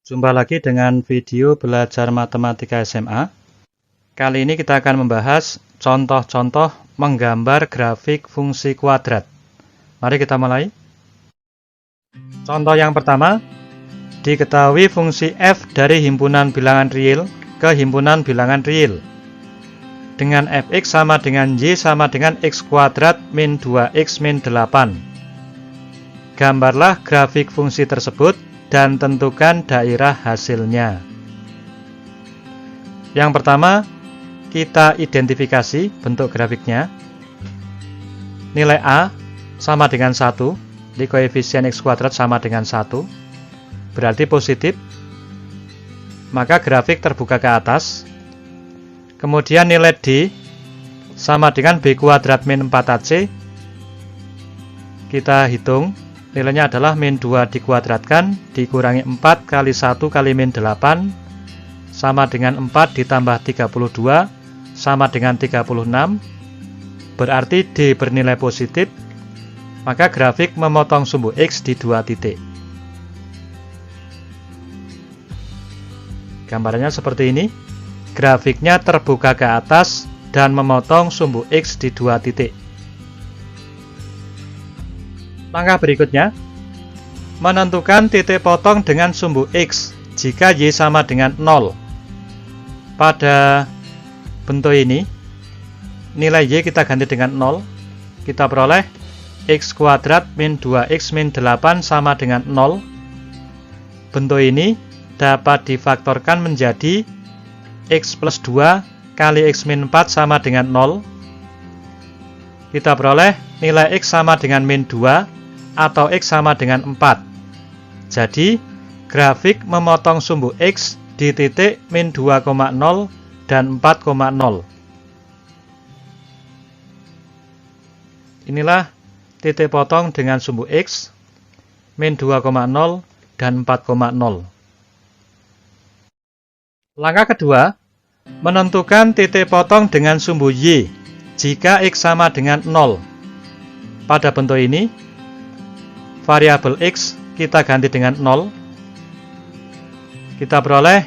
Jumpa lagi dengan video belajar matematika SMA. Kali ini kita akan membahas contoh-contoh menggambar grafik fungsi kuadrat. Mari kita mulai. Contoh yang pertama, diketahui fungsi f dari himpunan bilangan real ke himpunan bilangan real dengan fx sama dengan y sama dengan x kuadrat min 2x min 8. Gambarlah grafik fungsi tersebut dan tentukan daerah hasilnya. Yang pertama, kita identifikasi bentuk grafiknya. Nilai A sama dengan 1, di koefisien x kuadrat sama dengan 1, berarti positif. Maka grafik terbuka ke atas. Kemudian nilai D sama dengan b kuadrat min 4ac. Kita hitung. Nilainya adalah min 2 dikuadratkan dikurangi 4 kali 1 kali min 8 sama dengan 4 ditambah 32 sama dengan 36. Berarti D bernilai positif. Maka grafik memotong sumbu X di 2 titik. Gambarnya seperti ini. Grafiknya terbuka ke atas dan memotong sumbu X di 2 titik. Langkah berikutnya, menentukan titik potong dengan sumbu X jika Y sama dengan 0. Pada bentuk ini, nilai Y kita ganti dengan 0. Kita peroleh X kuadrat min 2X min 8 sama dengan 0. Bentuk ini dapat difaktorkan menjadi X plus 2 kali X min 4 sama dengan 0. Kita peroleh nilai X sama dengan min 2 atau X sama dengan 4. Jadi, grafik memotong sumbu X di titik min 2,0 dan 4,0. Inilah titik potong dengan sumbu X, min 2,0 dan 4,0. Langkah kedua, menentukan titik potong dengan sumbu Y jika X sama dengan 0. Pada bentuk ini, variabel X kita ganti dengan 0. Kita peroleh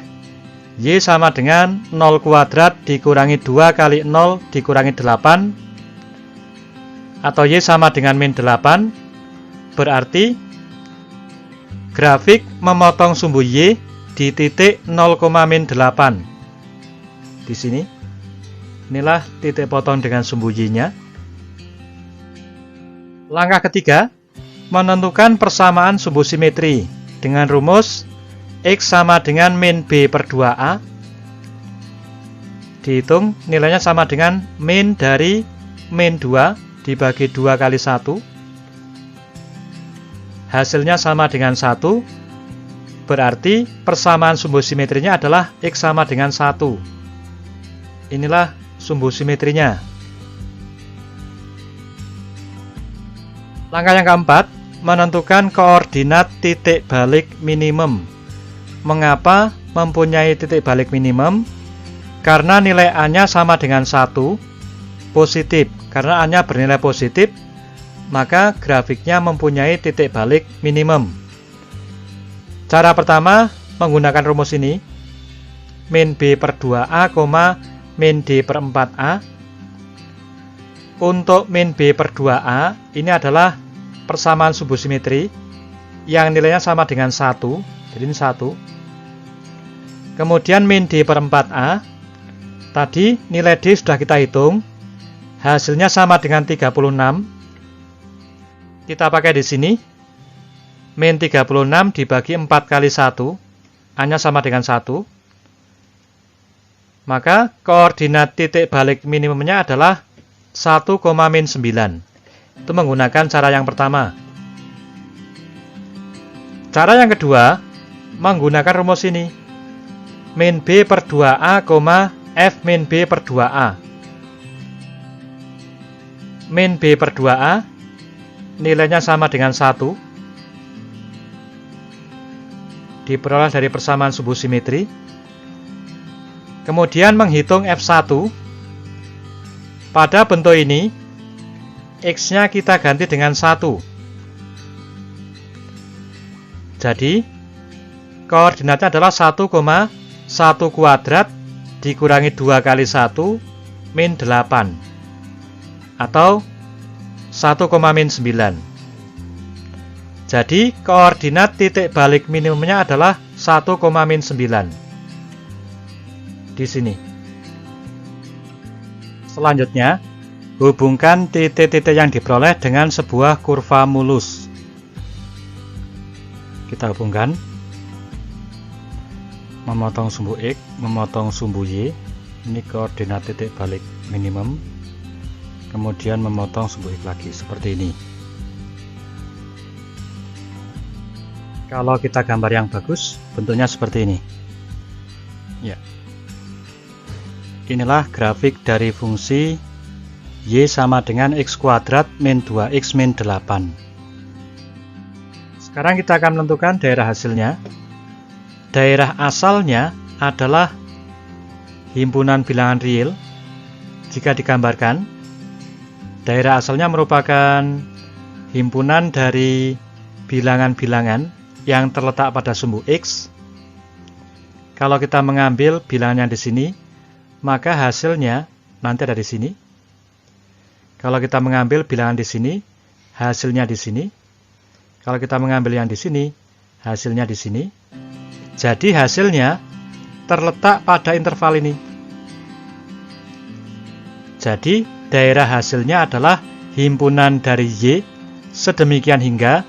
Y sama dengan 0 kuadrat dikurangi 2 kali 0 dikurangi 8 atau Y sama dengan min 8. Berarti grafik memotong sumbu Y di titik 0,-8. Di sini, inilah titik potong dengan sumbu Y-nya. Langkah ketiga, menentukan persamaan sumbu simetri dengan rumus X sama dengan min B per 2A. Dihitung, nilainya sama dengan min dari min 2 dibagi 2 kali 1. Hasilnya sama dengan 1. Berarti persamaan sumbu simetrinya adalah X sama dengan 1. Inilah sumbu simetrinya. Langkah yang keempat, menentukan koordinat titik balik minimum. Mengapa mempunyai titik balik minimum? Karena nilai A-nya sama dengan 1, positif. Karena A-nya bernilai positif, maka grafiknya mempunyai titik balik minimum. Cara pertama, menggunakan rumus ini. Min B per 2A, min D per 4A. Untuk min B per 2A, ini adalah persamaan sumbu simetri yang nilainya sama dengan 1. Jadi ini 1. Kemudian min D per 4A. Tadi nilai D sudah kita hitung. Hasilnya sama dengan 36. Kita pakai di sini. Min 36 dibagi 4 kali 1. A-nya sama dengan 1. Maka koordinat titik balik minimumnya adalah 1, min 9. Itu menggunakan cara yang pertama. Cara yang kedua, menggunakan rumus ini. Min B per 2A, F min B per 2A. Min B per 2A, nilainya sama dengan 1. Diperoleh dari persamaan sumbu simetri. Kemudian menghitung F1. Pada bentuk ini, X-nya kita ganti dengan 1. Jadi, koordinatnya adalah 1,1 kuadrat dikurangi 2 kali 1 min 8 atau 1,-9. Jadi koordinat titik balik minimumnya adalah 1,-9 di sini. Selanjutnya, hubungkan titik-titik yang diperoleh dengan sebuah kurva mulus. Kita hubungkan. Memotong sumbu X, memotong sumbu Y. Ini koordinat titik balik minimum. Kemudian memotong sumbu X lagi, seperti ini. Kalau kita gambar yang bagus, bentuknya seperti ini. Ya. Inilah grafik dari fungsi Y sama dengan X kuadrat min 2X min 8. Sekarang kita akan menentukan daerah hasilnya. Daerah asalnya adalah himpunan bilangan real. Jika digambarkan, daerah asalnya merupakan himpunan dari bilangan-bilangan yang terletak pada sumbu X. Kalau kita mengambil bilangan yang di sini, maka hasilnya nanti ada di sini. Kalau kita mengambil bilangan di sini, hasilnya di sini. Kalau kita mengambil yang di sini, hasilnya di sini. Jadi hasilnya terletak pada interval ini. Jadi daerah hasilnya adalah himpunan dari Y sedemikian hingga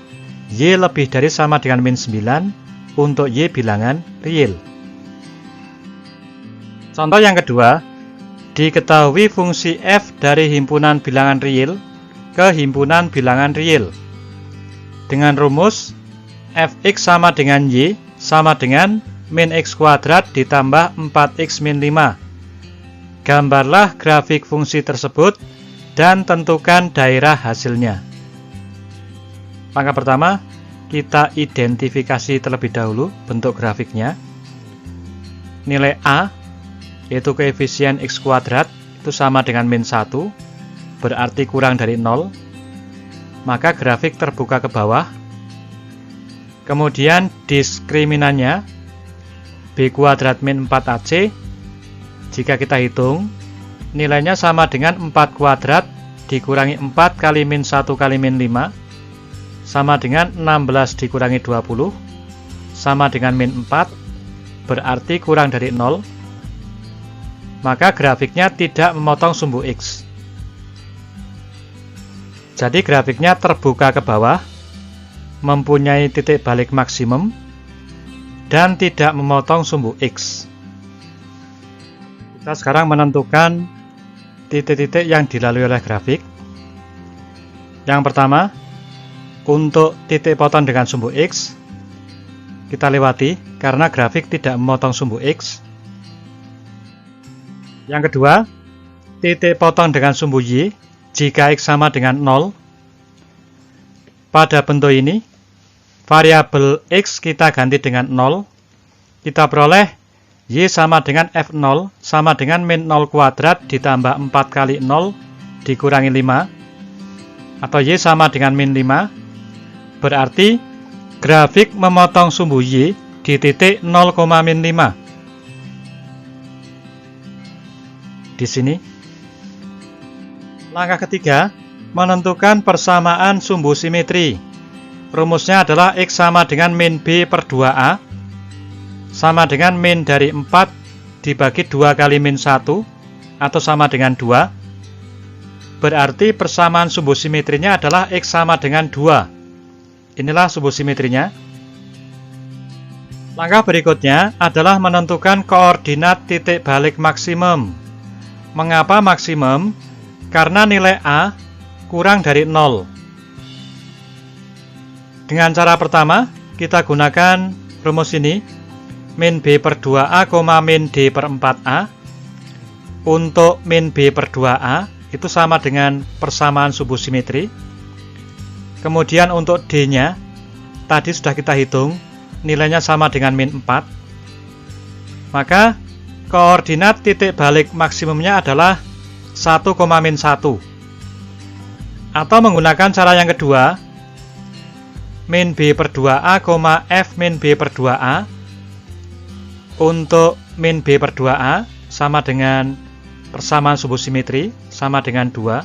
Y lebih dari sama dengan min 9 untuk Y bilangan real. Contoh yang kedua, diketahui fungsi F dari himpunan bilangan real ke himpunan bilangan real. Dengan rumus Fx sama dengan Y sama dengan min X kuadrat ditambah 4X min 5. Gambarlah grafik fungsi tersebut dan tentukan daerah hasilnya. Langkah pertama, kita identifikasi terlebih dahulu bentuk grafiknya. Nilai A, yaitu koefisien X kuadrat, itu sama dengan min 1, berarti kurang dari 0. Maka grafik terbuka ke bawah. Kemudian diskriminannya, B kuadrat min 4AC, jika kita hitung, nilainya sama dengan 4 kuadrat dikurangi 4 kali min 1 kali min 5, sama dengan 16 dikurangi 20, sama dengan min 4, berarti kurang dari 0. Maka grafiknya tidak memotong sumbu X. Jadi grafiknya terbuka ke bawah, mempunyai titik balik maksimum, dan tidak memotong sumbu X. Kita sekarang menentukan titik-titik yang dilalui oleh grafik. Yang pertama, untuk titik potong dengan sumbu X, kita lewati karena grafik tidak memotong sumbu X. Yang kedua, titik potong dengan sumbu Y jika X sama dengan 0. Pada bentuk ini, variabel X kita ganti dengan 0. Kita peroleh Y sama dengan F0 sama dengan min 0 kuadrat ditambah 4 kali 0 dikurangi 5. Atau Y sama dengan min 5. Berarti grafik memotong sumbu Y di titik 0,-5. Di sini. Langkah ketiga, menentukan persamaan sumbu simetri. Rumusnya adalah X sama dengan min B per 2A sama dengan min dari 4 dibagi 2 kali min 1 atau sama dengan 2. Berarti persamaan sumbu simetrinya adalah X sama dengan 2. Inilah sumbu simetrinya. Langkah berikutnya adalah menentukan koordinat titik balik maksimum. Mengapa maksimum? Karena nilai A kurang dari 0. Dengan cara pertama, kita gunakan rumus ini. Min B per 2A, min D per 4A. Untuk min B per 2A, itu sama dengan persamaan sumbu simetri. Kemudian untuk D-nya, tadi sudah kita hitung, nilainya sama dengan min 4. Maka, koordinat titik balik maksimumnya adalah 1,-1. Atau menggunakan cara yang kedua, min B per 2A, F min B per 2A, Untuk min B per 2A sama dengan persamaan sumbu simetri, sama dengan 2.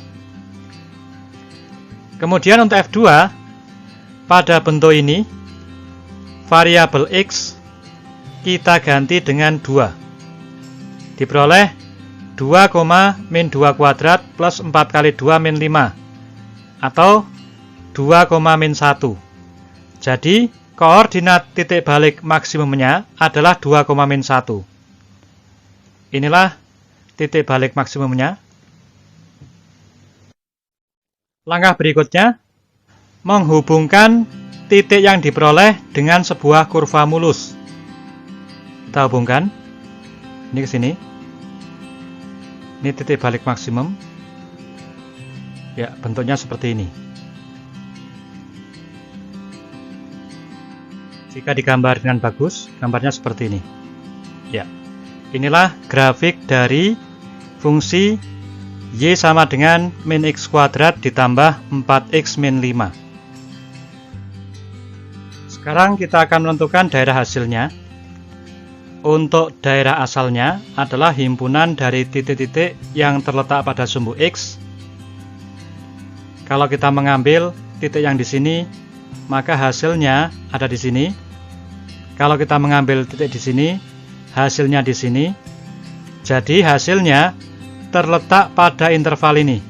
Kemudian untuk F2, pada bentuk ini, variabel X kita ganti dengan 2. Diperoleh 2, min 2 kuadrat plus 4 kali 2 min 5. Atau 2, min 1. Jadi, koordinat titik balik maksimumnya adalah 2, min 1. Inilah titik balik maksimumnya. Langkah berikutnya, menghubungkan titik yang diperoleh dengan sebuah kurva mulus. Kita hubungkan. Ini ke sini. Ini titik balik maksimum. Ya, bentuknya seperti ini. Jika digambar dengan bagus, gambarnya seperti ini. Ya. Inilah grafik dari fungsi Y sama dengan min X kuadrat ditambah 4X min 5. Sekarang kita akan menentukan daerah hasilnya. Untuk daerah asalnya adalah himpunan dari titik-titik yang terletak pada sumbu X. Kalau kita mengambil titik yang di sini, maka hasilnya ada di sini. Kalau kita mengambil titik di sini, hasilnya di sini. Jadi hasilnya terletak pada interval ini.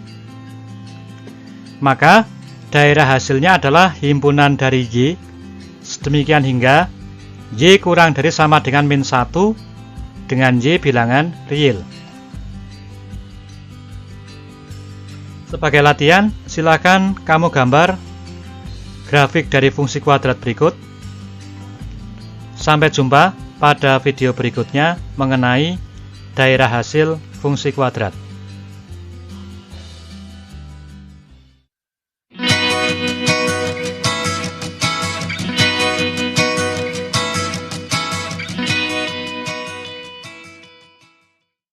Maka daerah hasilnya adalah himpunan dari Y, sedemikian hingga Y kurang dari sama dengan min 1 dengan Y bilangan real. Sebagai latihan, silakan kamu gambar grafik dari fungsi kuadrat berikut. Sampai jumpa pada video berikutnya mengenai daerah hasil fungsi kuadrat.